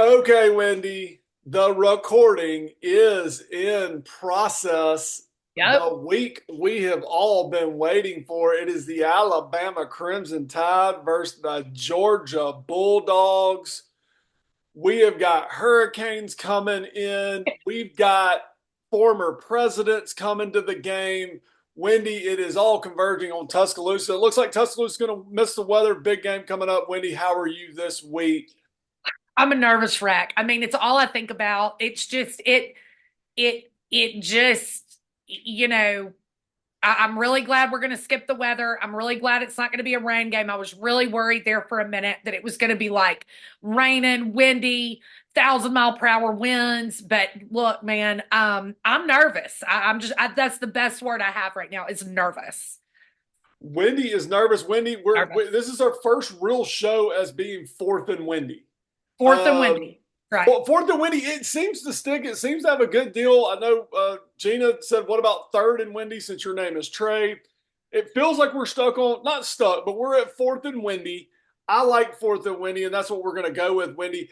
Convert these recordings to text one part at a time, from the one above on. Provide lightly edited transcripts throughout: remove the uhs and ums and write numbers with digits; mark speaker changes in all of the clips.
Speaker 1: Okay, Wendy, the recording is in process.
Speaker 2: Yep.
Speaker 1: The week we have all been waiting for. It is the Alabama Crimson Tide versus the Georgia Bulldogs. We have got hurricanes coming in. We've got former presidents coming to the game. Wendy, it is all converging on Tuscaloosa. It looks like Tuscaloosa is going to miss the weather. Big game coming up. Wendy, how are you this week?
Speaker 2: I'm a nervous wreck. I mean, it's all I think about. It's just it just I'm really glad we're going to skip the weather. I'm really glad it's not going to be a rain game. I was really worried there for a minute that it was going to be like raining, windy, 1,000 mile per hour winds. But look, man, I'm nervous. That's the best word I have right now is nervous.
Speaker 1: Wendy is nervous. Wendy,
Speaker 2: Nervous.
Speaker 1: this is our first real show as being fourth and Wendy.
Speaker 2: Fourth and
Speaker 1: Um,
Speaker 2: windy. Right.
Speaker 1: Fourth and Wendy, it seems to stick. It seems to have a good deal. I know Gina said, "What about third and Wendy?" Since your name is Trey, it feels like we're stuck on not stuck, but we're at fourth and Wendy. I like fourth and Wendy, and that's what we're going to go with. Wendy,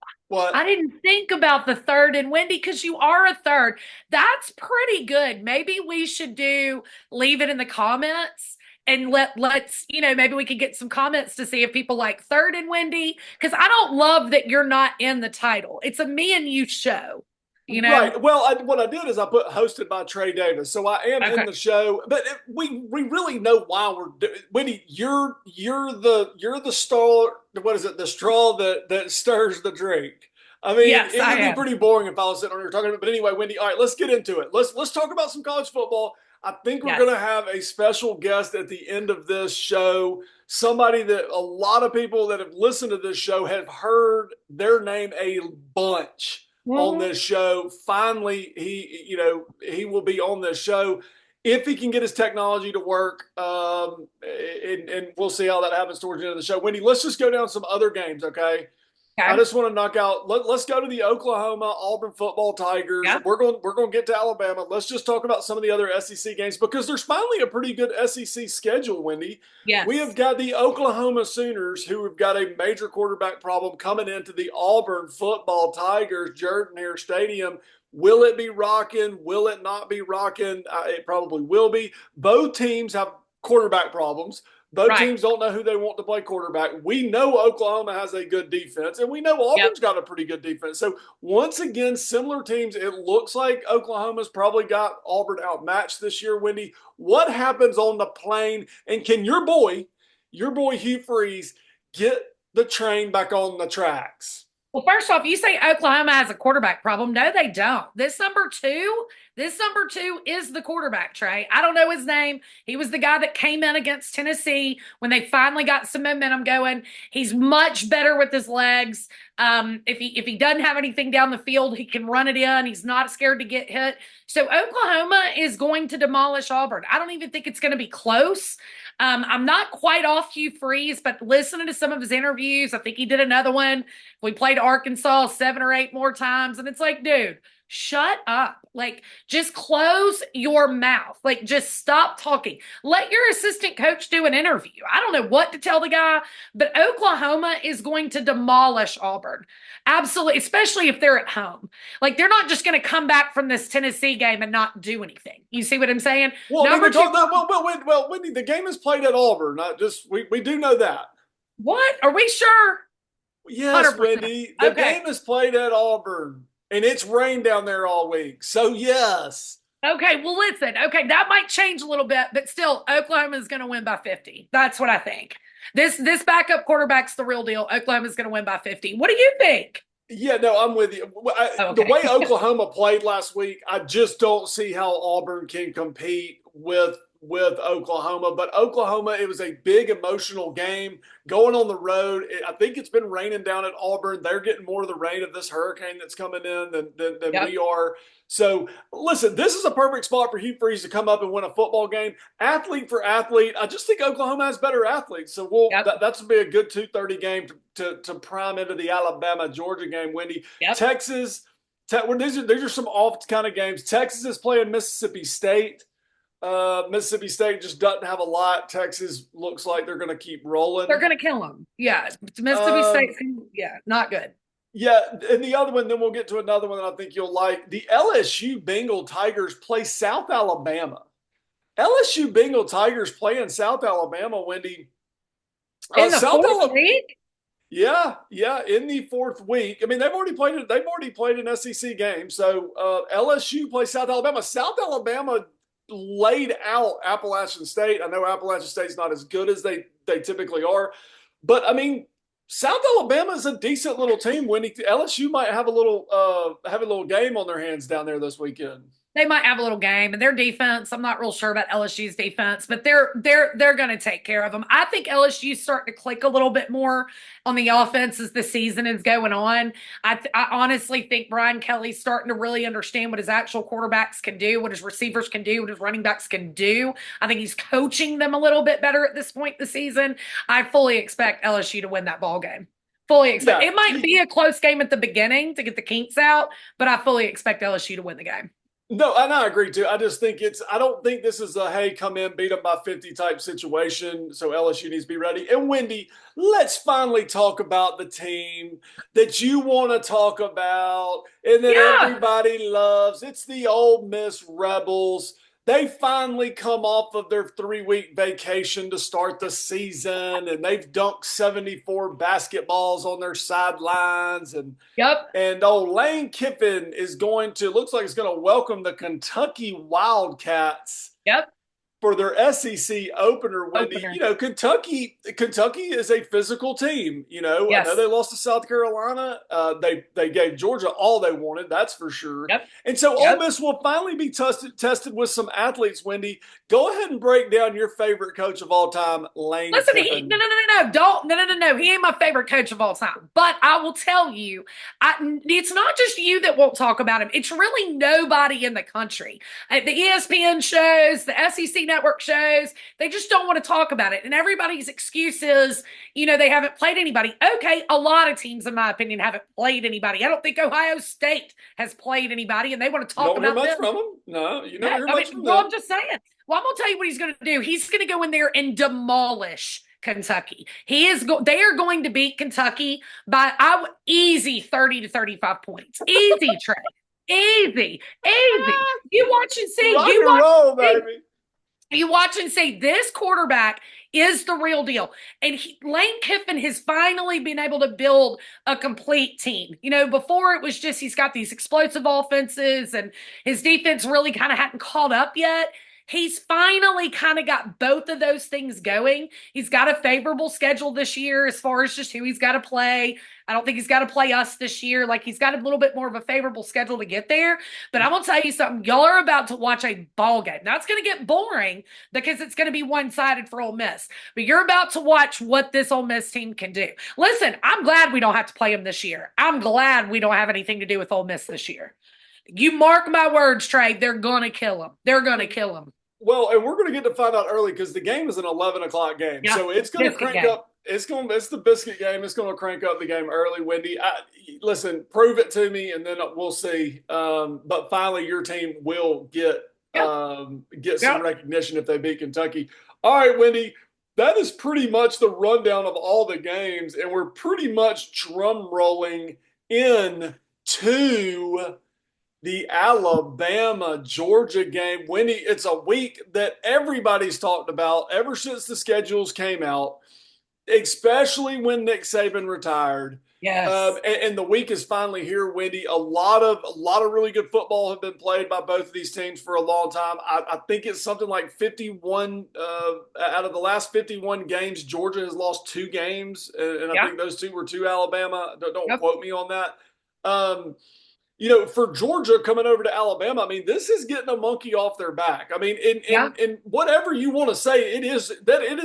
Speaker 2: I
Speaker 1: what?
Speaker 2: didn't think about the third and Wendy because you are a third. That's pretty good. Maybe we should do leave it in the comments and let's maybe we could get some comments to see if people like third and Wendy because I don't love that you're not in the title. It's a me and you show, you know?
Speaker 1: Right. Well, what I did is I put hosted by Trey Davis, so I am in
Speaker 2: Okay.
Speaker 1: the show. But we really know why we're Wendy. You're the star. What is it? The straw that stirs the drink. I mean,
Speaker 2: Yes,
Speaker 1: it
Speaker 2: I
Speaker 1: would be
Speaker 2: am.
Speaker 1: pretty boring if I was sitting on here talking about it. But anyway, Wendy. All right, let's get into it. Let's talk about some college football. I think we're going to
Speaker 2: Yes.
Speaker 1: have a special guest at the end of this show. Somebody that a lot of people that have listened to this show have heard their name a bunch on
Speaker 2: Mhm.
Speaker 1: this show. Finally, he will be on this show if he can get his technology to work. And we'll see how that happens towards the end of the show. Wendy, let's just go down some other games, okay? I
Speaker 2: Okay.
Speaker 1: just want to knock out. Let's go to the Oklahoma Auburn football Tigers.
Speaker 2: Yeah.
Speaker 1: We're going to get to Alabama. Let's just talk about some of the other SEC games because there's finally a pretty good SEC schedule. Wendy, we have
Speaker 2: Yes.
Speaker 1: got the Oklahoma Sooners who have got a major quarterback problem coming into the Auburn football Tigers Jordan Hare Stadium. Will it be rocking? Will it not be rocking? It probably will be. Both teams have quarterback problems. Both
Speaker 2: Right.
Speaker 1: teams don't know who they want to play quarterback. We know Oklahoma has a good defense, and we know
Speaker 2: Yep.
Speaker 1: Auburn's got a pretty good defense. So, once again, similar teams. It looks like Oklahoma's probably got Auburn outmatched this year, Wendy. What happens on the plane? And can your boy Hugh Freeze, get the train back on the tracks?
Speaker 2: Well, first off, you say Oklahoma has a quarterback problem. No, they don't. This number two is the quarterback, Trey. I don't know his name. He was the guy that came in against Tennessee when they finally got some momentum going. He's much better with his legs. If he doesn't have anything down the field, he can run it in. He's not scared to get hit. So Oklahoma is going to demolish Auburn. I don't even think it's going to be close. I'm not quite off Hugh Freeze, but listening to some of his interviews, I think he did another one. We played Arkansas 7 or 8 more times, and it's like, dude, shut up. Like, just close your mouth. Like, just stop talking. Let your assistant coach do an interview. I don't know what to tell the guy, but Oklahoma is going to demolish Auburn. Absolutely, especially if they're at home. Like, they're not just going to come back from this Tennessee game and not do anything. You see what I'm saying?
Speaker 1: Well, I mean,
Speaker 2: Number two,
Speaker 1: Wendy, the game is played at Auburn. Not just we do know that.
Speaker 2: what? Are we sure?
Speaker 1: Yes,
Speaker 2: 100%.
Speaker 1: Wendy, the
Speaker 2: Okay.
Speaker 1: game is played at Auburn, and it's rained down there all week. So yes.
Speaker 2: Okay, well, listen. Okay, that might change a little bit, but still, Oklahoma is going to win by 50. That's what I think. This backup quarterback's the real deal. Oklahoma's going to win by 50. What do you think?
Speaker 1: Yeah, no, I'm with you.
Speaker 2: Oh,
Speaker 1: The
Speaker 2: okay.
Speaker 1: way Oklahoma played last week, I just don't see how Auburn can compete with Oklahoma. But Oklahoma, it was a big emotional game going on the road. I think it's been raining down at Auburn. They're getting more of the rain of this hurricane that's coming in than
Speaker 2: Yep.
Speaker 1: we are. So listen, this is a perfect spot for Hugh Freeze to come up and win a football game. Athlete for athlete, I just think Oklahoma has better athletes. So
Speaker 2: Yep.
Speaker 1: that's be a good 2:30 game to prime into the Alabama Georgia game. Wendy,
Speaker 2: Yep.
Speaker 1: Texas. These are some off kind of games. Texas is playing Mississippi State. Mississippi State just doesn't have a lot. Texas looks like they're going to keep
Speaker 2: They're
Speaker 1: rolling.
Speaker 2: going to kill them. Yeah. Mississippi
Speaker 1: Um,
Speaker 2: State, yeah, not good.
Speaker 1: Yeah, and the other one, then we'll get to another one that I think you'll like. The LSU Bengal Tigers play South Alabama. LSU Bengal Tigers play in South Alabama, Wendy.
Speaker 2: In the
Speaker 1: South
Speaker 2: fourth
Speaker 1: Alabama,
Speaker 2: week?
Speaker 1: yeah, yeah, in the fourth week. I mean, they've already played it. They've already played an SEC game. So LSU plays South Alabama. South Alabama laid out Appalachian State. I know Appalachian State's not as good as they typically are, but I mean, South Alabama is a decent little team. Wendy, LSU might have a little game on their hands down there this weekend.
Speaker 2: They might have a little game, and their defense, I'm not real sure about LSU's defense, but they're going to take care of them. I think LSU's starting to click a little bit more on the offense as the season is going on. I honestly think Brian Kelly's starting to really understand what his actual quarterbacks can do, what his receivers can do, what his running backs can do. I think he's coaching them a little bit better at this point in the season. I fully expect LSU to win that ball game. Fully expect
Speaker 1: Yeah,
Speaker 2: it might be a close game at the beginning to get the kinks out, but I fully expect LSU to win the game.
Speaker 1: no, and I agree too. I just think I don't think this is a hey, come in, beat them by 50 type situation. So LSU needs to be ready. And Wendy, let's finally talk about the team that you want to talk about and that
Speaker 2: Yeah.
Speaker 1: everybody loves. It's the Ole Miss Rebels. They finally come off of their 3 week vacation to start the season, and they've dunked 74 basketballs on their sidelines.
Speaker 2: Yep.
Speaker 1: And old Lane Kiffin is looks like it's going to welcome the Kentucky Wildcats
Speaker 2: Yep.
Speaker 1: for their SEC opener, Wendy.
Speaker 2: Opener.
Speaker 1: Kentucky is a physical team. I know
Speaker 2: Yes.
Speaker 1: they lost to South Carolina. They gave Georgia all they wanted, that's for sure.
Speaker 2: Yep.
Speaker 1: And so Ole
Speaker 2: Yep.
Speaker 1: Miss will finally be tested with some athletes. Wendy, go ahead and break down your favorite coach of all time, Lane
Speaker 2: Listen, no,
Speaker 1: Kiffin.
Speaker 2: no, no, no, no, don't, no, no, no, no. He ain't my favorite coach of all time. But I will tell you, it's not just you that won't talk about him. It's really nobody in the country. The ESPN shows, the SEC network shows, they just don't want to talk about it. And everybody's excuse is, they haven't played anybody. Okay, a lot of teams, in my opinion, haven't played anybody. I don't think Ohio State has played anybody, and they want to
Speaker 1: You
Speaker 2: talk
Speaker 1: don't hear
Speaker 2: about
Speaker 1: much
Speaker 2: them.
Speaker 1: from them. No, you never hear
Speaker 2: I mean,
Speaker 1: much from
Speaker 2: well,
Speaker 1: them.
Speaker 2: I'm just saying. Well, I'm gonna tell you what he's gonna do. He's gonna go in there and demolish Kentucky. They are going to beat Kentucky by easy 30 to 35 points. Easy, Trey. Easy. Easy. You watch and see.
Speaker 1: Rock and roll,
Speaker 2: See.
Speaker 1: baby.
Speaker 2: You watch and see this quarterback is the real deal. And Lane Kiffin has finally been able to build a complete team. Before it was just he's got these explosive offenses and his defense really kind of hadn't caught up yet. He's finally kind of got both of those things going. He's got a favorable schedule this year as far as just who he's got to play. I don't think he's got to play us this year. Like he's got a little bit more of a favorable schedule to get there. But I'm gonna tell you something. Y'all are about to watch a ball game. Now it's gonna get boring because it's gonna be one-sided for Ole Miss. But you're about to watch what this Ole Miss team can do. Listen, I'm glad we don't have to play them this year. I'm glad we don't have anything to do with Ole Miss this year. You mark my words, Trey. They're gonna kill them. They're gonna kill them.
Speaker 1: Well, and we're going to get to find out early because the game is an 11 o'clock game,
Speaker 2: Yeah,
Speaker 1: so it's going to
Speaker 2: biscuit
Speaker 1: crank
Speaker 2: game.
Speaker 1: up. It's the biscuit game. It's going to crank up the game early, Wendy. Listen, prove it to me, and then we'll see. But finally, your team will
Speaker 2: Yep.
Speaker 1: get some
Speaker 2: Yep.
Speaker 1: recognition if they beat Kentucky. All right, Wendy. That is pretty much the rundown of all the games, and we're pretty much drum rolling in to the Alabama Georgia game. Wendy, it's a week that everybody's talked about ever since the schedules came out, especially when Nick Saban retired.
Speaker 2: Yes.
Speaker 1: And the week is finally here, Wendy. A lot of really good football have been played by both of these teams for a long time. I think it's something like 51 out of the last 51 games. Georgia has lost 2 games, and I
Speaker 2: Yep.
Speaker 1: think those 2 were to Alabama. Don't
Speaker 2: Yep.
Speaker 1: quote me on that. Um, for Georgia coming over to Alabama, I mean, this is getting a monkey off their back. I mean,
Speaker 2: Yeah.
Speaker 1: in whatever you want to say, it is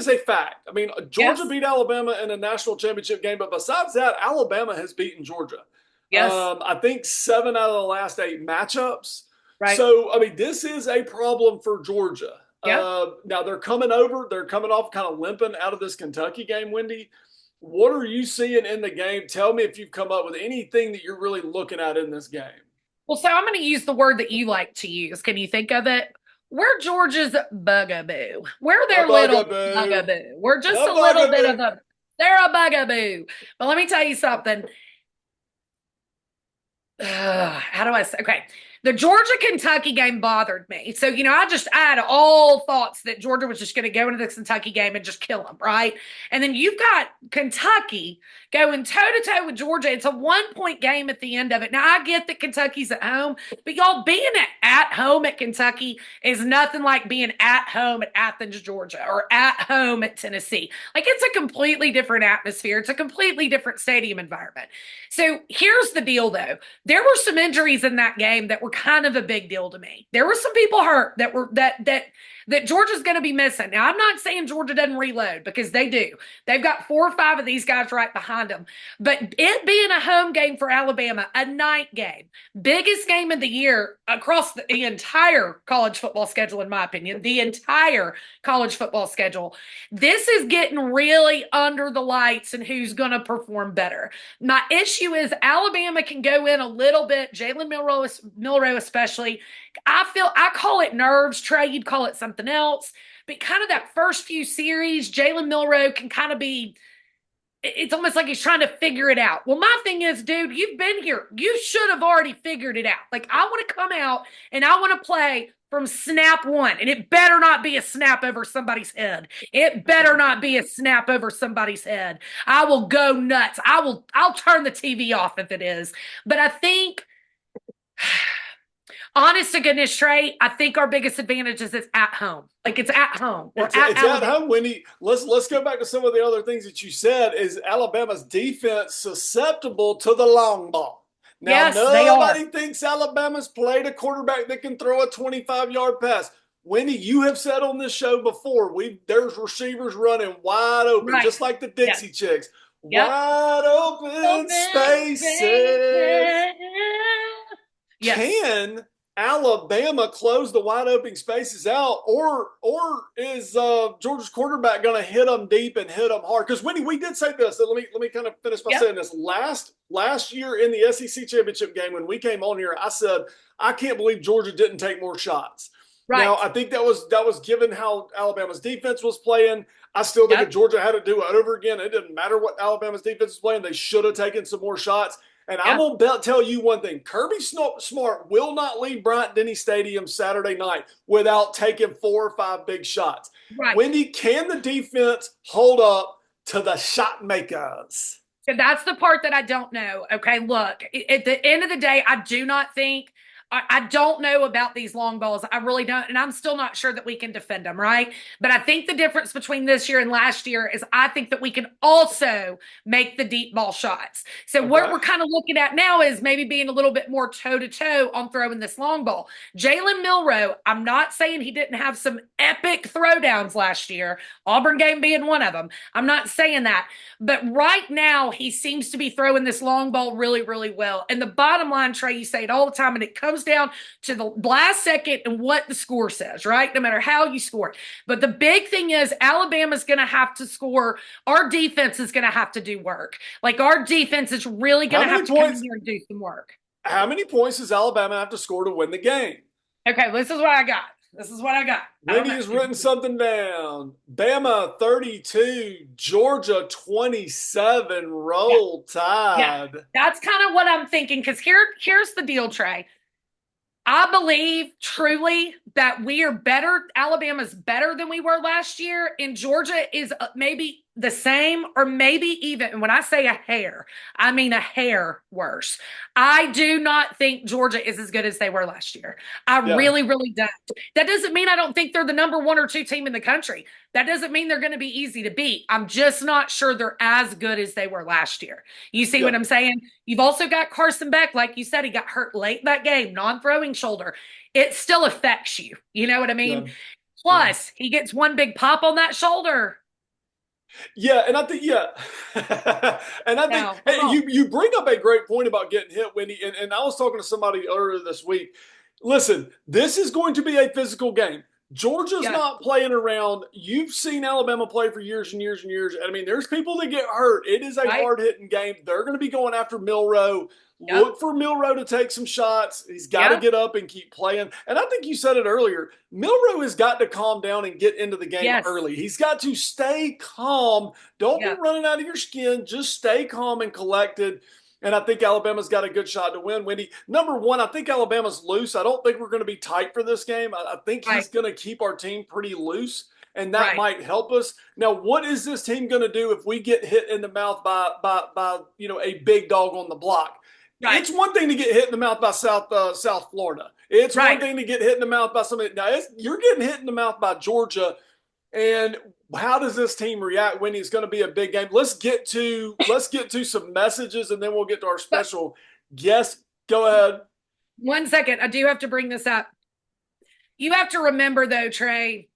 Speaker 1: a fact. I mean, Georgia
Speaker 2: Yes.
Speaker 1: beat Alabama in a national championship game, but besides that, Alabama has beaten Georgia.
Speaker 2: Yes.
Speaker 1: I think 7 out of the last 8 matchups.
Speaker 2: Right.
Speaker 1: So, I mean, this is a problem for Georgia.
Speaker 2: Yep.
Speaker 1: Now they're coming over. They're coming off kind of limping out of this Kentucky game, Wendy. What are you seeing in the game? Tell me if you've come up with anything that you're really looking at in this game.
Speaker 2: Well, so I'm going to use the word that you like to use. Can you think of it? We're Georgia's bugaboo. We're
Speaker 1: A
Speaker 2: their little
Speaker 1: bugaboo.
Speaker 2: bugaboo. We're just
Speaker 1: A
Speaker 2: a little bit of
Speaker 1: bugaboo.
Speaker 2: the, they're a bugaboo. But let me tell you something. How do I say? Okay. The Georgia Kentucky game bothered me. So, I had all thoughts that Georgia was just going to go into the Kentucky game and just kill them, right? And then you've got Kentucky going toe to toe with Georgia. It's a 1 point game at the end of it. Now, I get that Kentucky's at home, but y'all being at home at Kentucky is nothing like being at home at Athens, Georgia, or at home at Tennessee. Like, it's a completely different atmosphere, it's a completely different stadium environment. So, here's the deal, though. There were some injuries in that game that were kind of a big deal to me. There were some people hurt that Georgia's going to be missing. Now, I'm not saying Georgia doesn't reload because they do. They've got 4 or 5 of these guys right behind them. But it being a home game for Alabama, a night game, biggest game of the year across the entire college football schedule, in my opinion, the entire college football schedule. This is getting really under the lights and who's going to perform better. My issue is Alabama can go in a little bit, Jalen Milroe especially. I call it nerves. Trey, you'd call it something else. But kind of that first few series, Jalen Milroe can kind of be, it's almost like he's trying to figure it out. Well, my thing is, dude, you've been here. You should have already figured it out. Like, I want to come out and I want to play from snap one, and it better not be a snap over somebody's head. It better not be a snap over somebody's head. I will go nuts. I'll turn the TV off if it is. But I think, honest to goodness, Trey, I think our biggest advantage is it's at home. Like, it's at home. We're
Speaker 1: It's at
Speaker 2: Alabama.
Speaker 1: home, Wendy. Let's go back to some of the other things that you said. Is Alabama's defense susceptible to the long ball? Now,
Speaker 2: Yes, they are.
Speaker 1: nobody thinks Alabama's played a quarterback that can throw a 25-yard pass. Wendy, you have said on this show before, there's receivers running wide open,
Speaker 2: Right.
Speaker 1: just like the
Speaker 2: Yes.
Speaker 1: Dixie Chicks.
Speaker 2: Yep.
Speaker 1: Wide open
Speaker 2: Open
Speaker 1: spaces.
Speaker 2: spaces. Yes.
Speaker 1: Can Alabama close the wide open spaces out, or is Georgia's quarterback going to hit them deep and hit them hard? Because Wendy, we did say this. So let me kind of finish by
Speaker 2: Yep.
Speaker 1: saying this. Last year in the SEC championship game when we came on here, I said I can't believe Georgia didn't take more shots. Now
Speaker 2: Right.
Speaker 1: I think that was given how Alabama's defense was playing. I still think if
Speaker 2: Yep.
Speaker 1: Georgia had to do it over again, it didn't matter what Alabama's defense was playing. They should have taken some more shots. And I'm
Speaker 2: Yep.
Speaker 1: going to tell you one thing. Kirby Smart will not leave Bryant-Denny Stadium Saturday night without taking 4 or 5 big shots.
Speaker 2: Right.
Speaker 1: Wendy, can the defense hold up to the shot makers?
Speaker 2: So that's the part that I don't know. Okay, look, at the end of the day, I do not think, I don't know about these long balls. I really don't. And I'm still not sure that we can defend them, right? But I think the difference between this year and last year is I think that we can also make the deep ball shots. So what
Speaker 1: Okay.
Speaker 2: we're kind of looking at now is maybe being a little bit more toe to toe on throwing this long ball. Jalen Milroe, I'm not saying he didn't have some epic throwdowns last year, Auburn game being one of them. I'm not saying that. But right now, he seems to be throwing this long ball really, really well. And the bottom line, Trey, you say it all the time, and it comes down to the last second and what the score says, right? No matter how you score it. But the big thing is Alabama's going to have to score. Our defense is going to have to do work. Like, our defense is really going to have to come in here and do some work.
Speaker 1: How many points does Alabama have to score to win the game?
Speaker 2: Okay, this is what I got. This is what I got.
Speaker 1: Wendy has written something down. Bama 32, Georgia 27, roll tide.
Speaker 2: Yeah, that's kind of what I'm thinking. Because here's the deal, Trey. I believe truly that we are better. Alabama's better than we were last year, and Georgia is maybe the same or maybe even, and when I say a hair, I mean a hair worse. I do not think Georgia is as good as they were last year. I really, really don't. That doesn't mean I don't think they're the number 1 or 2 team in the country. That doesn't mean they're going to be easy to beat. I'm just not sure they're as good as they were last year. You see what I'm saying? You've also got Carson Beck. Like you said, he got hurt late in that game, non-throwing shoulder. It still affects you. You know what I mean? Plus, he gets one big pop on that shoulder.
Speaker 1: Yeah, and I think and I think you bring up a great point about getting hit, Wendy. And I was talking to somebody earlier this week. Listen, this is going to be a physical game. Georgia's not playing around. You've seen Alabama play for years and years and years. I mean, there's people that get hurt. It is a hard-hitting game. They're going to be going after Milroe. Look for Milroe to take some shots. He's got to get up and keep playing. And I think you said it earlier. Milroe has got to calm down and get into the game early. He's got to stay calm. Don't be running out of your skin. Just stay calm and collected. and I think Alabama's got a good shot to win. Wendy, number one, I think Alabama's loose. I don't think we're going to be tight for this game. I think he's
Speaker 2: Right.
Speaker 1: going to keep our team pretty loose, and that
Speaker 2: Right.
Speaker 1: might help us. Now, what is this team going to do if we get hit in the mouth by a big dog on the block?
Speaker 2: Right.
Speaker 1: It's one thing to get hit in the mouth by South Florida. It's one
Speaker 2: Right.
Speaker 1: thing to get hit in the mouth by somebody. Now, you're getting hit in the mouth by Georgia, and how does this team react when it's going to be a big game? Let's get to some messages, and then we'll get to our special guest. Go ahead.
Speaker 2: 1 second. I do have to bring this up. You have to remember, though, Trey,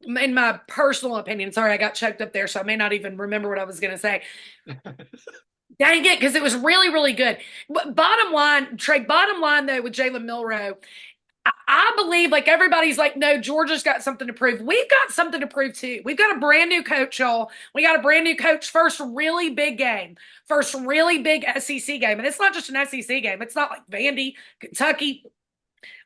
Speaker 2: in my personal opinion, sorry, I got choked up there, so I may not even remember what I was going to say. Dang it, because it was really, really good. But bottom line, Trey, though, with Jalen Milroe, I believe, like, everybody's like, no, Georgia's got something to prove. We've got something to prove, too. We've got a brand new coach, y'all. We got a brand new coach, first really big game, first really big SEC game. And it's not just an SEC game. It's not like Vandy, Kentucky,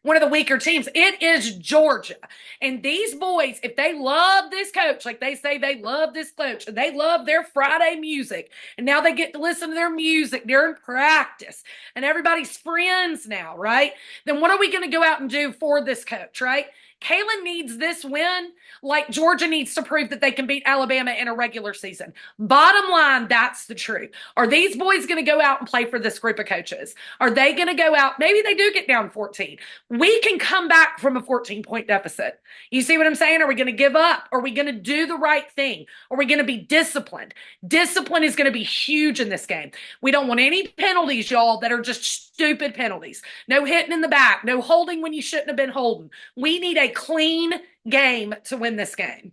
Speaker 2: one of the weaker teams. It is Georgia. And these boys, if they love this coach, like they say they love this coach, and they love their Friday music, and now they get to listen to their music during practice, and everybody's friends now, right? Then what are we going to go out and do for this coach, right? Kalen needs this win like Georgia needs to prove that they can beat Alabama in a regular season. Bottom line, that's the truth. Are these boys going to go out and play for this group of coaches? Are they going to go out? Maybe they do get down 14. We can come back from a 14-point deficit. You see what I'm saying? Are we going to give up? Are we going to do the right thing? Are we going to be disciplined? Discipline is going to be huge in this game. We don't want any penalties, y'all, that are just stupid penalties. No hitting in the back. No holding when you shouldn't have been holding. We need a clean game to win this game.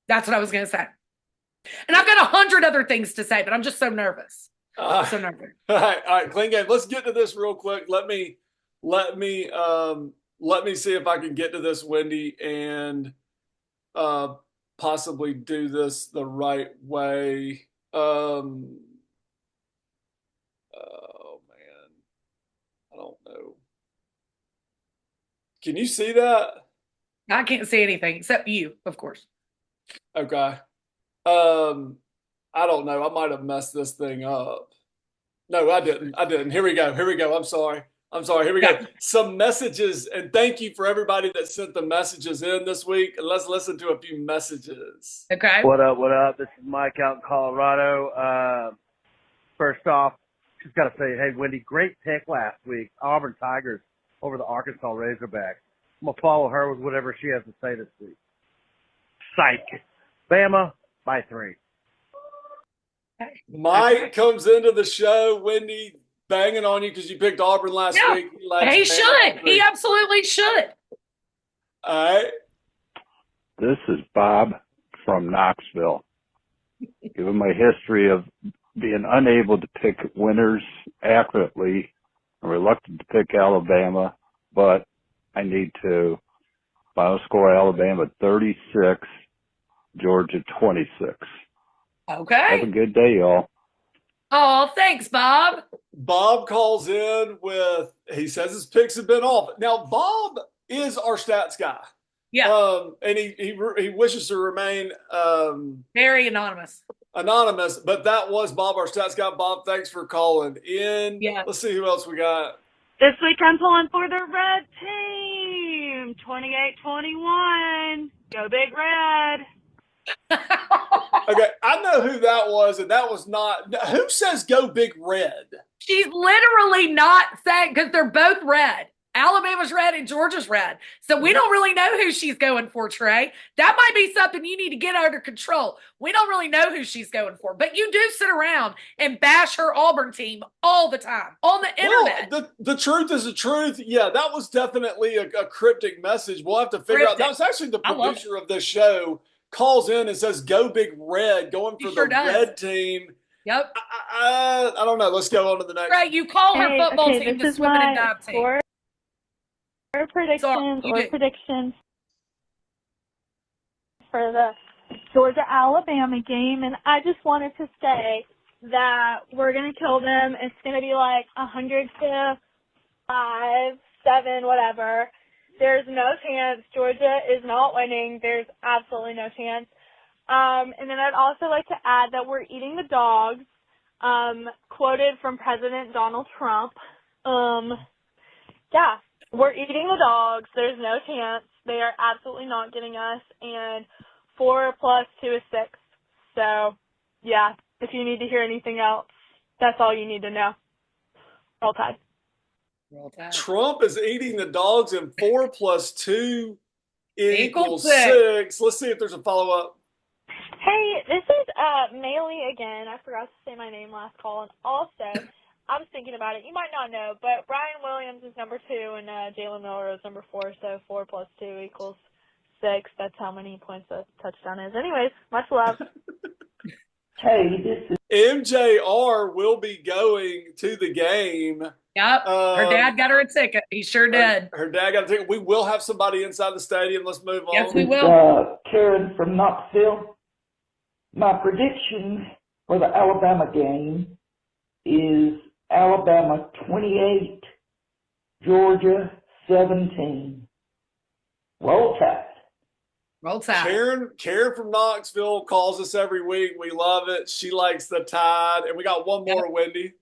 Speaker 2: That's what I was going to say. And I've got 100 other things to say, but I'm just so nervous. So nervous.
Speaker 1: All right, clean game. Let's get to this real quick. Let me see if I can get to this, Wendy, and possibly do this the right way. Oh man, I don't know. Can you see that?
Speaker 2: I can't see anything except you, of course.
Speaker 1: Okay. I don't know. I might have messed this thing up. No, I didn't. Here we go. I'm sorry. Here we go. Some messages, and thank you for everybody that sent the messages in this week. And let's listen to a few messages.
Speaker 2: Okay.
Speaker 3: What up? This is Mike out in Colorado. First off, just got to say, hey, Wendy, great pick last week. Auburn Tigers over the Arkansas Razorbacks. I'm going to follow her with whatever she has to say this week. Psych. Bama by 3.
Speaker 1: Mike comes into the show, Wendy, banging on you because you picked Auburn last week.
Speaker 2: He should. He absolutely should.
Speaker 1: All right.
Speaker 4: This is Bob from Knoxville. Given my history of being unable to pick winners accurately, I'm reluctant to pick Alabama, but I need to. Final score, Alabama 36, Georgia 26.
Speaker 2: Okay.
Speaker 4: Have a good day, y'all.
Speaker 2: Oh, thanks, Bob.
Speaker 1: Bob calls in he says his picks have been off. Now, Bob is our stats guy.
Speaker 2: Yeah.
Speaker 1: And he wishes to remain
Speaker 2: very anonymous.
Speaker 1: But that was Bob, our stats guy. Bob, thanks for calling in.
Speaker 2: Yeah.
Speaker 1: Let's see who else we got.
Speaker 5: This week I'm pulling for the red team, 28-21. Go Big Red.
Speaker 1: Okay, I know who that was, and that was not. Who says go Big Red?
Speaker 2: She's literally not saying, because they're both red. Alabama's red and Georgia's red. So we don't really know who she's going for, Trey. That might be something you need to get under control. We don't really know who she's going for. But you do sit around and bash her Auburn team all the time on the internet.
Speaker 1: Well, the truth is the truth. Yeah, that was definitely a cryptic message. We'll have to figure out. That was actually the producer of this show calls in and says, go Big Red, going for the red team.
Speaker 2: Yep.
Speaker 1: I don't know. Let's go on to the next.
Speaker 2: Right, you call her football team the swimming and dive team.
Speaker 5: Predictions for the Georgia-Alabama game, and I just wanted to say that we're going to kill them. It's going to be like 100-5, 7, whatever. There's no chance. Georgia is not winning. There's absolutely no chance. And then I'd also like to add that we're eating the dogs. quoted from President Donald Trump. Yeah, we're eating the dogs. There's no chance. They are absolutely not getting us. And 4 plus 2 is 6. So, yeah, if you need to hear anything else, that's all you need to know. Roll Tide.
Speaker 2: Roll Tide.
Speaker 1: Trump is eating the dogs, and 4 plus 2 equals
Speaker 2: 6.
Speaker 1: 6. Let's see if there's a follow-up.
Speaker 5: Hey, this is Maylee again. I forgot to say my name last call. And also, I was thinking about it. You might not know, but Brian Williams is number 2 and Jalen Miller is number 4. So 4 plus 2 equals 6. That's how many points a touchdown is. Anyways, much love.
Speaker 6: Hey, this is
Speaker 1: MJR will be going to the game.
Speaker 2: Yep. Her dad got her a ticket. He sure did.
Speaker 1: Her dad got a ticket. We will have somebody inside the stadium. Let's move on.
Speaker 2: Yes, we will.
Speaker 6: Karen from Knoxville. My prediction for the Alabama game is Alabama 28, Georgia 17. Roll Tide.
Speaker 2: Roll Tide.
Speaker 1: Karen from Knoxville calls us every week. We love it. She likes the Tide. And we got one more, Wendy.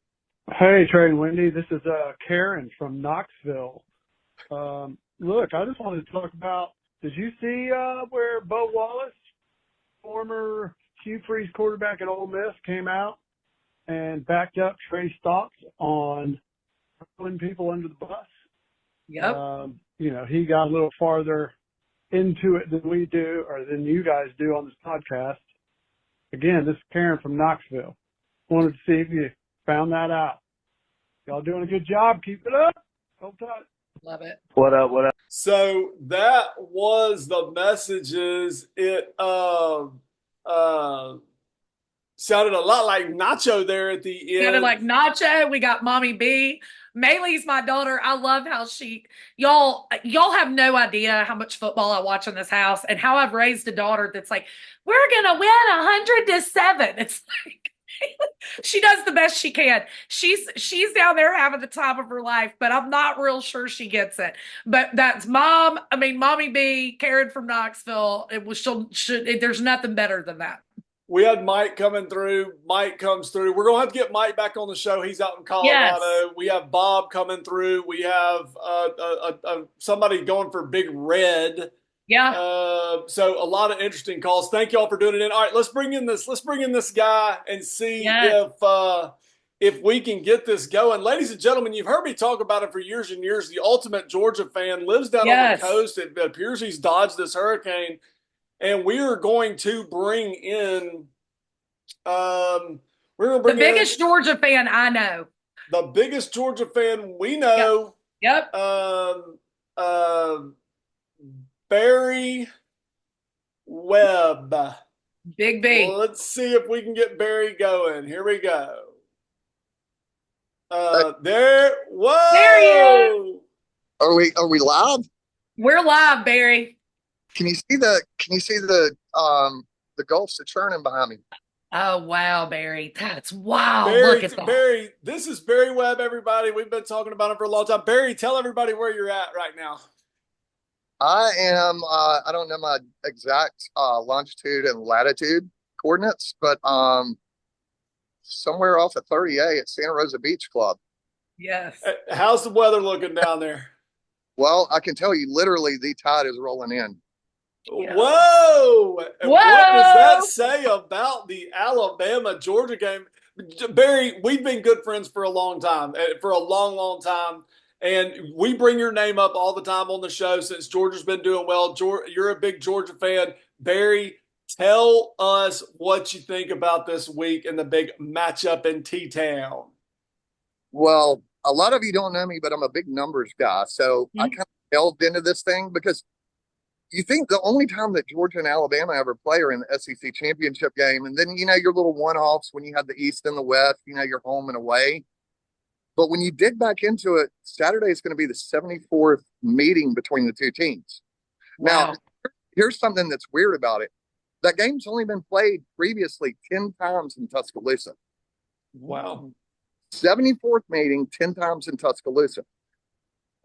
Speaker 7: Hey, Trey and Wendy. This is Karen from Knoxville. Look, I just wanted to talk about, did you see where Bo Wallace, former Hugh Freeze quarterback at Ole Miss, came out and backed up Trey Stotts on pulling people under the bus?
Speaker 2: Yep.
Speaker 7: He got a little farther into it than we do, or than you guys do on this podcast. Again, this is Karen from Knoxville. Wanted to see if you found that out. Y'all doing a good job. Keep it up. Hold tight.
Speaker 2: Love it.
Speaker 3: What up? What up?
Speaker 1: So that was the messages. It sounded a lot like Nacho there at the end.
Speaker 2: Sounded like Nacho. We got Mommy B. Maylee's my daughter. I love how y'all have no idea how much football I watch in this house and how I've raised a daughter that's like, we're gonna win 100-7. It's like she does the best she can. She's down there having the time of her life, but I'm not real sure she gets it. But that's Mommy B, Karen from Knoxville. There's nothing better than that.
Speaker 1: We had Mike coming through. Mike comes through. We're going to have to get Mike back on the show. He's out in Colorado. Yes. We have Bob coming through. We have somebody going for Big Red.
Speaker 2: Yeah.
Speaker 1: So a lot of interesting calls. Thank y'all for doing it. All right, let's bring in this guy and see if we can get this going. Ladies and gentlemen, you've heard me talk about it for years and years. The ultimate Georgia fan, lives down on the coast. It appears he's dodged this hurricane. And we are going to bring in the
Speaker 2: biggest Georgia fan I know.
Speaker 1: The biggest Georgia fan we know.
Speaker 2: Yep.
Speaker 1: Barry Webb.
Speaker 2: Big B.
Speaker 1: Well, let's see if we can get Barry going. Here we go. There. Whoa.
Speaker 2: There he is.
Speaker 8: Are we live?
Speaker 2: We're live, Barry.
Speaker 8: Can you see the Gulfs of churning behind me?
Speaker 2: Oh wow, Barry. That's wild.
Speaker 1: Barry,
Speaker 2: look at that.
Speaker 1: Barry, this is Barry Webb, everybody. We've been talking about him for a long time. Barry, tell everybody where you're at right now.
Speaker 8: I am I don't know my exact longitude and latitude coordinates, but somewhere off of 30A at Santa Rosa Beach Club.
Speaker 2: Yes.
Speaker 1: How's the weather looking down there?
Speaker 8: Well, I can tell you literally the tide is rolling in.
Speaker 1: Yeah. Whoa! What does that say about the Alabama-Georgia game? Barry, we've been good friends for a long time, for a long, long time. And we bring your name up all the time on the show since Georgia's been doing well. You're a big Georgia fan. Barry, tell us what you think about this week and the big matchup in T-Town.
Speaker 8: Well, a lot of you don't know me, but I'm a big numbers guy. So I kind of delved into this thing because you think the only time that Georgia and Alabama ever play are in the SEC championship game. And then, your little one-offs when you have the East and the West, you're home and away. But when you dig back into it, Saturday is going to be the 74th meeting between the two teams. Wow. Now, here's something that's weird about it. That game's only been played previously 10 times in Tuscaloosa.
Speaker 1: Wow.
Speaker 8: 74th meeting, 10 times in Tuscaloosa.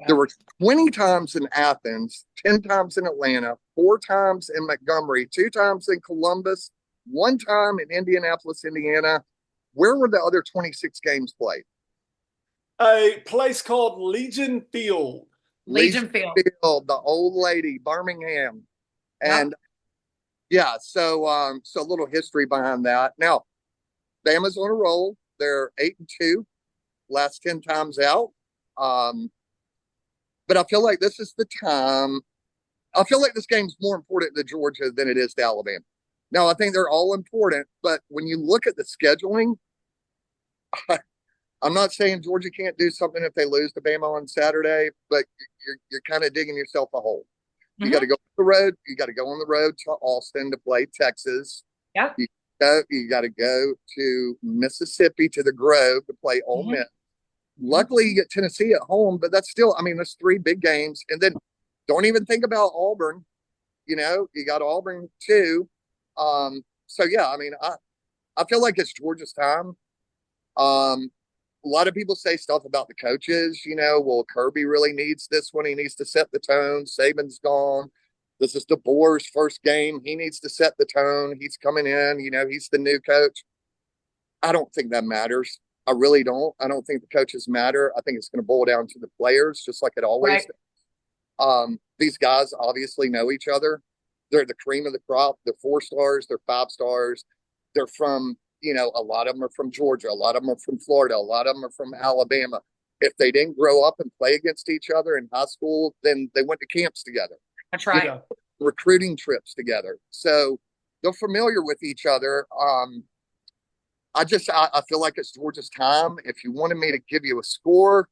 Speaker 8: Wow. There were 20 times in Athens, 10 times in Atlanta, 4 times in Montgomery, 2 times in Columbus, 1 time in Indianapolis, Indiana, Where were the other 26 games played?
Speaker 1: A place called Legion Field.
Speaker 2: Legion Field.
Speaker 8: The old lady, Birmingham. And so a little history behind that. Now, Bama's on a roll. They're 8-2, last 10 times out. But I feel like this is the time. I feel like this game's more important to Georgia than it is to Alabama. Now, I think they're all important, but when you look at the scheduling, I'm not saying Georgia can't do something if they lose to Bama on Saturday, but you're kind of digging yourself a hole. You got to go on the road. You got to go on the road to Austin to play Texas.
Speaker 2: Yeah.
Speaker 8: You got to go to Mississippi to the Grove to play Ole Miss. Luckily, you get Tennessee at home, but that's still, I mean, there's 3 big games. And then don't even think about Auburn. You got Auburn too. So yeah, I mean, I feel like it's Georgia's time. A lot of people say stuff about the coaches, well, Kirby really needs this one. He needs to set the tone. Saban's gone. This is DeBoer's first game. He needs to set the tone. He's coming in, he's the new coach. I don't think that matters. I really don't. I don't think the coaches matter. I think it's going to boil down to the players, just like it always does. These guys obviously know each other. They're the cream of the crop. They're 4-stars. They're 5-stars. They're from, a lot of them are from Georgia. A lot of them are from Florida. A lot of them are from Alabama. If they didn't grow up and play against each other in high school, then they went to camps together.
Speaker 2: That's right.
Speaker 8: Recruiting trips together. So they're familiar with each other. I feel like it's Georgia's time. If you wanted me to give you a score,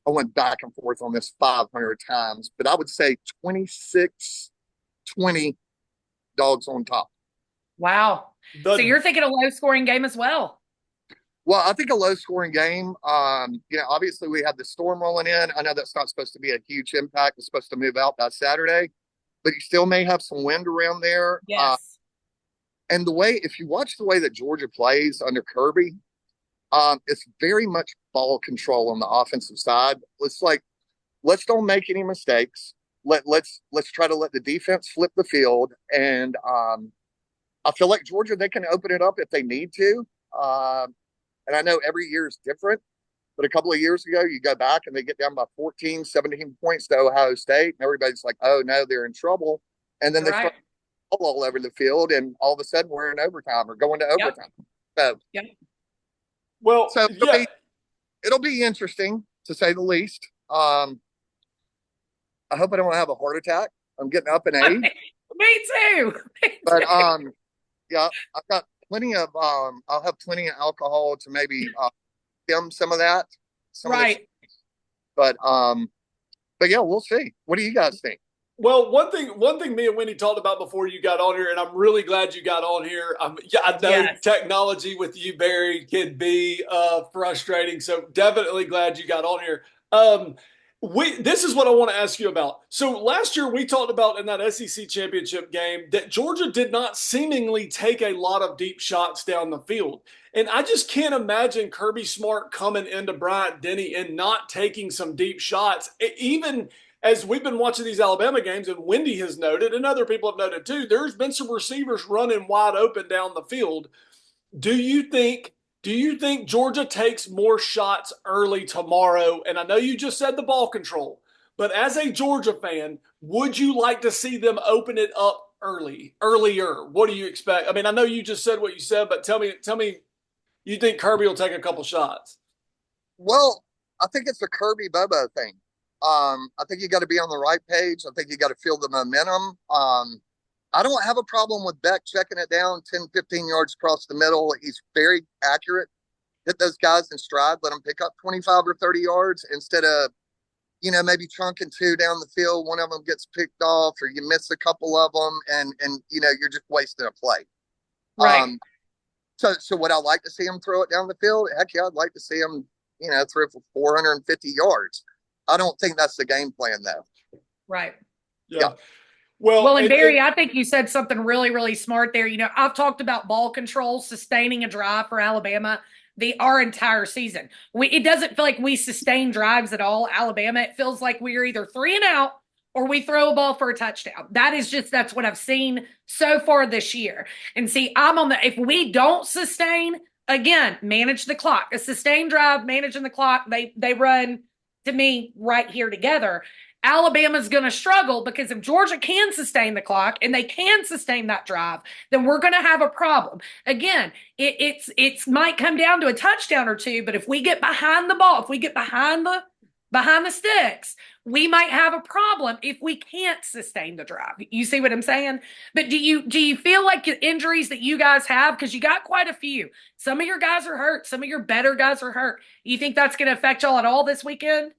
Speaker 8: I went back and forth on this 500 times, but I would say 26-20, Dogs on top.
Speaker 2: Wow. So you're thinking a low-scoring game as well?
Speaker 8: Well, I think a low-scoring game. Obviously we have the storm rolling in. I know that's not supposed to be a huge impact. It's supposed to move out by Saturday, but you still may have some wind around there.
Speaker 2: Yes.
Speaker 8: And if you watch the way that Georgia plays under Kirby, it's very much ball control on the offensive side. Let's don't make any mistakes. Let's try to let the defense flip the field. And I feel like Georgia, they can open it up if they need to. And I know every year is different, but a couple of years ago, you go back and they get down by 14, 17 points to Ohio State. And everybody's like, oh no, they're in trouble. And then they start all over the field, and all of a sudden we're in overtime or going to overtime. So, it'll be interesting to say the least. I hope I don't have a heart attack. I'm getting up in age.
Speaker 2: Me too.
Speaker 8: But I've got plenty of I'll have plenty of alcohol to maybe stem some of that. But yeah, we'll see. What do you guys think?
Speaker 1: Well, one thing me and Wendy talked about before you got on here, and I'm really glad you got on here. I know technology with you, Barry, can be frustrating. So definitely glad you got on here. This is what I want to ask you about. So last year we talked about in that SEC championship game that Georgia did not seemingly take a lot of deep shots down the field. And I just can't imagine Kirby Smart coming into Bryant-Denny and not taking some deep shots. Even as we've been watching these Alabama games, and Wendy has noted, and other people have noted too, there's been some receivers running wide open down the field. Do you think Georgia takes more shots early tomorrow? And I know you just said the ball control, but as a Georgia fan, would you like to see them open it up earlier? What do you expect? I mean, I know you just said what you said, but tell me, you think Kirby will take a couple shots?
Speaker 8: Well, I think it's a Kirby Bobo thing. I think you got to be on the right page. I think you got to feel the momentum. I don't have a problem with Beck checking it down 10, 15 yards across the middle. He's very accurate. Hit those guys in stride. Let them pick up 25 or 30 yards instead of, maybe chunking 2 down the field. One of them gets picked off or you miss a couple of them and you're just wasting a play.
Speaker 2: Right.
Speaker 8: So would I like to see him throw it down the field? Heck yeah, I'd like to see him, throw for 450 yards. I don't think that's the game plan, though.
Speaker 2: Right.
Speaker 1: Yeah.
Speaker 2: Well, and Barry, I think you said something really, really smart there. I've talked about ball control, sustaining a drive for Alabama our entire season. It doesn't feel like we sustain drives at all, Alabama. It feels like we are either 3 and out or we throw a ball for a touchdown. That's what I've seen so far this year. And see, if we don't sustain again, manage the clock. A sustained drive, managing the clock. They run, to me, right here together. Alabama's going to struggle because if Georgia can sustain the clock and they can sustain that drive, then we're going to have a problem. Again, it's might come down to a touchdown or two, but if we get behind the ball, if we get behind the sticks, we might have a problem if we can't sustain the drive. You see what I'm saying? But do you feel like the injuries that you guys have, because you got quite a few, some of your guys are hurt, some of your better guys are hurt. You think that's going to affect y'all at all this weekend?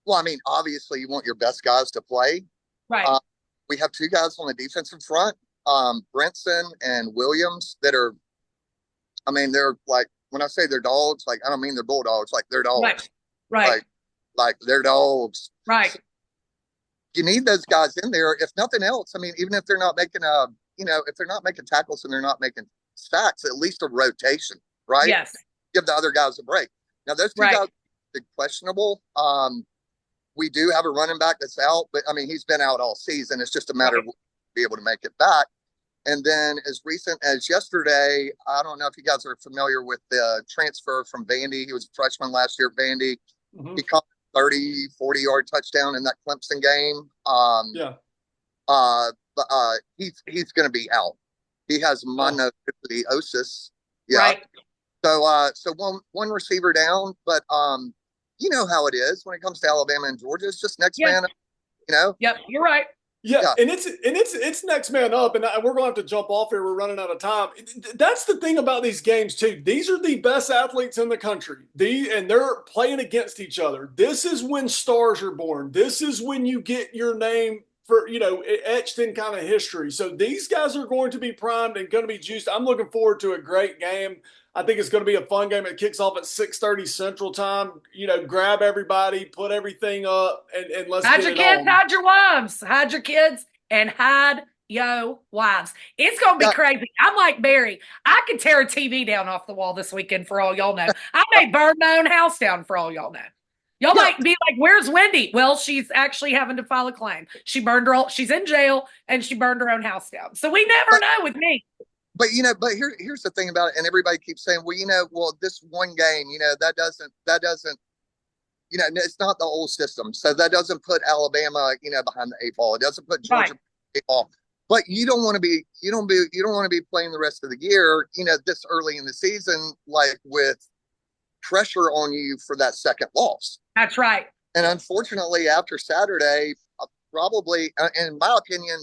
Speaker 8: Well, I mean, obviously you want your best guys to play.
Speaker 2: Right.
Speaker 8: We have two guys on the defensive front, Brinson and Williams, that are, I mean, they're like, when I say they're dogs, like, I don't mean they're bulldogs, like they're dogs.
Speaker 2: Right.
Speaker 8: Like they're dogs.
Speaker 2: Right.
Speaker 8: You need those guys in there. If nothing else, I mean, even if they're not making if they're not making tackles and they're not making sacks, at least a rotation, right?
Speaker 2: Yes.
Speaker 8: Give the other guys a break. Now, those two guys are questionable. We do have a running back that's out, but I mean, he's been out all season. It's just a matter of being able to make it back. And then as recent as yesterday, I don't know if you guys are familiar with the transfer from Vandy. He was a freshman last year at Vandy. Mm-hmm. He caught 30, 40-yard touchdown in that Clemson game. But he's going to be out. He has mononucleosis. Yeah. Right. So one receiver down, but you know how it is when it comes to Alabama and Georgia. It's just next man up, you know?
Speaker 2: Yep, you're right.
Speaker 1: Yeah, and it's next man up, and we're going to have to jump off here. We're running out of time. That's the thing about these games, too. These are the best athletes in the country, and they're playing against each other. This is when stars are born. This is when you get your name for, etched in kind of history. So these guys are going to be primed and going to be juiced. I'm looking forward to a great game. I think it's going to be a fun game. It kicks off at 6:30 Central Time. Grab everybody, put everything up, and let's
Speaker 2: hide
Speaker 1: get
Speaker 2: your
Speaker 1: it
Speaker 2: kids,
Speaker 1: on.
Speaker 2: hide your wives, hide your kids, and hide your wives. It's going to be crazy. I'm like Barry. I could tear a TV down off the wall this weekend for all y'all know. I may burn my own house down for all y'all know. Y'all might be like, "Where's Wendy?" Well, she's actually having to file a claim. She's in jail, and she burned her own house down. So we never know with me.
Speaker 8: But here's the thing about it, and everybody keeps saying, well, this one game, that doesn't, it's not the old system, so that doesn't put Alabama, behind the eight ball. It doesn't put Georgia behind the eight ball. But you don't want to be playing the rest of the year, this early in the season, like with pressure on you for that second loss.
Speaker 2: That's right.
Speaker 8: And unfortunately, after Saturday, probably, in my opinion,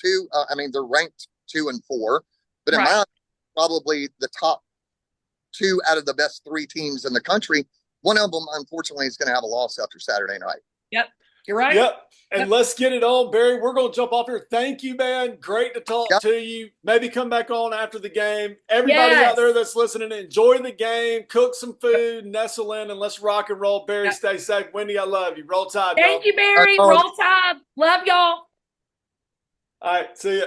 Speaker 8: they're ranked 2 and 4. But in my opinion, probably the top 2 out of the best 3 teams in the country. One of them, unfortunately, is going to have a loss after Saturday night.
Speaker 2: Yep, you're right.
Speaker 1: Yep, and let's get it on, Barry. We're going to jump off here. Thank you, man. Great to talk to you. Maybe come back on after the game. Everybody out there that's listening, enjoy the game. Cook some food, nestle in, and let's rock and roll. Barry, stay safe. Wendy, I love you. Roll Tide,
Speaker 2: Thank you, Barry. Roll Tide. Love y'all.
Speaker 1: All right, see ya.